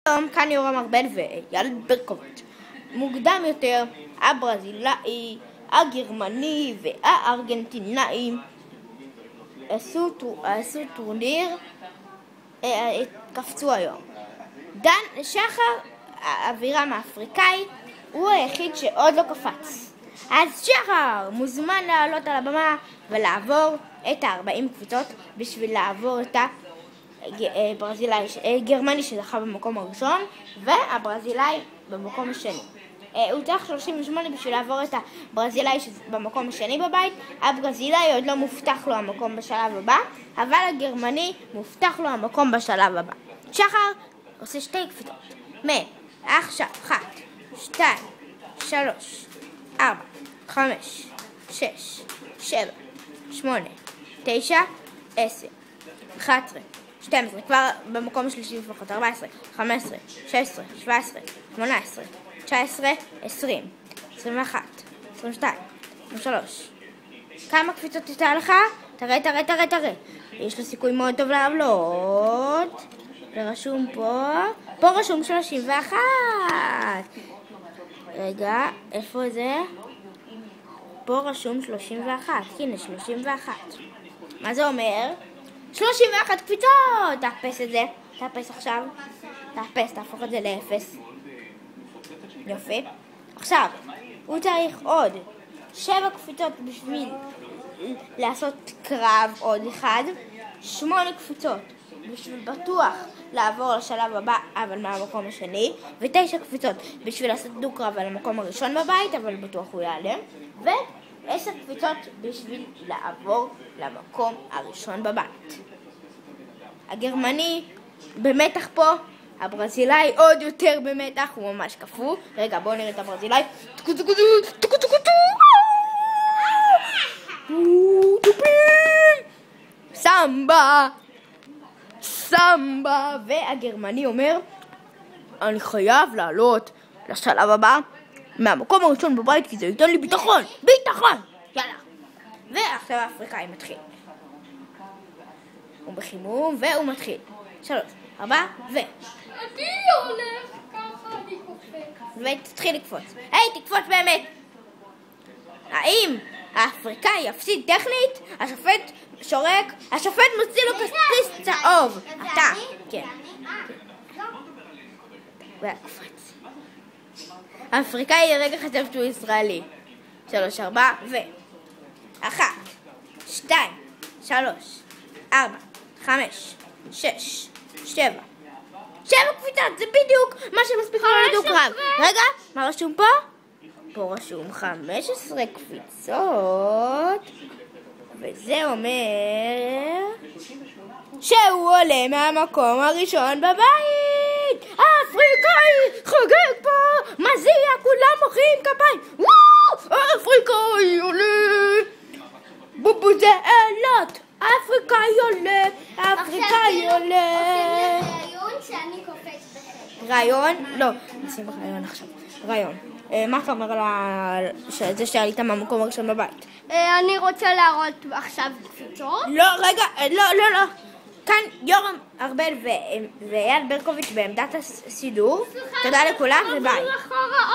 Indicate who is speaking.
Speaker 1: היום כאן יורם ארבל ואייל ברקוביץ'. מוקדם יותר הברזילאי, הגרמני והארגנטינאי עשו טורניר, קפצו היום. דן שחר, אבירם האפריקאי, הוא היחיד שעוד לא קפץ. אז שחר מוזמן לעלות על הבמה ולעבור את 40 קבוצות בשביל לעבור את גרמני שזכה במקום הראשון והברזילאי במקום השני. הוא צריך 38 בשביל לעבור את הברזילאי במקום השני בבית. הברזילאי עוד לא מובטח לו המקום בשלב הבא, אבל הגרמני מובטח לו המקום בשלב הבא. שחר עושה 2 קפיצות עכשיו 1, 2, 3, 4, 5, 6, 7, 8, 9, 10, 11, 12, כבר במקום השלישי לפחות, 14, 15, 16, 17, 18, 19, 20, 21, 22, 23. כמה קפיצות יצא לך? תראה. יש לו סיכוי מאוד טוב לעלות. ורשום פה רשום 31. רגע, איפה זה? פה רשום 31. הנה, 31. מה זה אומר? 31 קפיצות! תאפס את זה. תאפס עכשיו. תהפוך את זה ל-0. יופי. עכשיו, הוא צריך עוד 7 קפיצות בשביל לעשות קרב עוד אחד. 8 קפיצות בשביל בטוח לעבור לשלב הבא אבל מהמקום השני, ו9 קפיצות בשביל לעשות דו-קרב על המקום הראשון בבית אבל בטוח הוא יעלה, ו10 קפיצות בשביל לעבור למקום הראשון בבית. הגרמני במתח פה, הברזילאי עוד יותר במתח, הוא ממש קפוא. רגע, בואו נראה את הברזילאי. סמבה. והגרמני אומר, אני חייב לעלות לשלב הבא מהמקום הראשון בבית כי זה ייתן לי ביטחון. יאללה. ועכשיו האפריקאי מתחיל. הוא בחימום והוא מתחיל. 3, 4
Speaker 2: אני הולך ככה, אני קופץ.
Speaker 1: ותתחיל לקפוץ. תקפוץ באמת. האם האפריקאי יפסיד טכנית? השופט שורק, השופט מוציא לו כרטיס צהוב. אתה, כן. והקפץ. האפריקאי לרגע חשב שהוא ישראלי. 3, 4 1, 2, 3, 4, 5, 6, 7 קפיצות, זה בדיוק מה שמספיק לנו לדו-קרב. רגע, מה רשום פה? פה רשום 15 קפיצות, וזה אומר שהוא עולה מהמקום הראשון בבית. האפריקאי חוגג פה, מזיע, כולם מוחאים כפיים. וואו, האפריקאי עולה. בובו זה אלות. האפריקאי עולה.
Speaker 2: עושים רעיון שאני קופץ בחדר.
Speaker 1: רעיון? לא, נשים רעיון עכשיו. רעיון. מה אתה אומר על זה שעלית מהמקום הראשון בבית?
Speaker 2: אני רוצה להראות עכשיו קפיצות.
Speaker 1: לא, רגע, לא. כאן יורם ארבל ואייל ברקוביץ' בעמדת הסידור. תודה לכולם וביי.